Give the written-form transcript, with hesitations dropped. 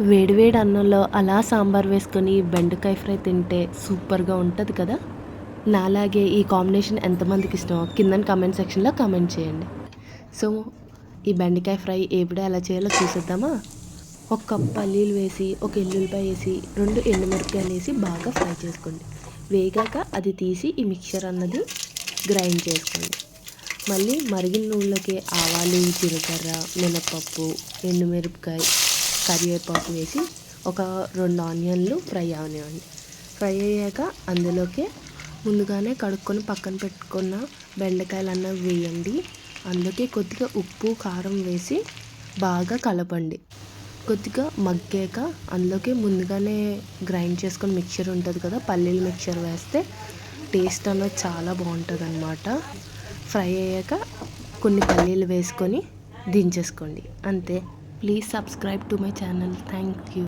వేడి వేడి అన్నంలో అలా సాంబార్ వేసుకొని బెండకాయ ఫ్రై తింటే సూపర్గా ఉంటుంది కదా. నాలాగే ఈ కాంబినేషన్ ఎంతమందికి ఇష్టమో కింద కామెంట్ సెక్షన్లో కామెంట్ చేయండి. సో ఈ బెండకాయ ఫ్రై ఎప్పుడు ఎలా చేయాలో చూసేద్దామా. ఒక కప్ పల్లీలు వేసి, ఒక ఎల్లుల్లిపాయ వేసి, 2 ఎండుమిరపకాయలు వేసి బాగా ఫ్రై చేసుకోండి. వేగాక అది తీసి ఈ మిక్చర్ అన్నది గ్రైండ్ చేసుకోండి. మళ్ళీ మరిగిన నూనెలోకి ఆవాలు, జీలకర్ర, మినపప్పు, ఎండుమిరపకాయ, కరివేపాకు వేసి ఒక 2 ఆనియన్లు ఫ్రై అవనివ్వండి. ఫ్రై అయ్యాక అందులోకి ముందుగానే కడుక్కొని పక్కన పెట్టుకున్న బెండకాయలు అన్నవి వేయండి. అందులోకి కొద్దిగా ఉప్పు, కారం వేసి బాగా కలపండి. కొద్దిగా మగ్గాక అందులోకి ముందుగానే గ్రైండ్ చేసుకొని మిక్చర్ ఉంటుంది కదా, పల్లీల మిక్చర్ వేస్తే టేస్ట్ అన్నది చాలా బాగుంటుంది అన్నమాట. ఫ్రై అయ్యాక కొన్ని పల్లీలు వేసుకొని దించేసుకోండి, అంతే. Please subscribe to my channel. Thank you.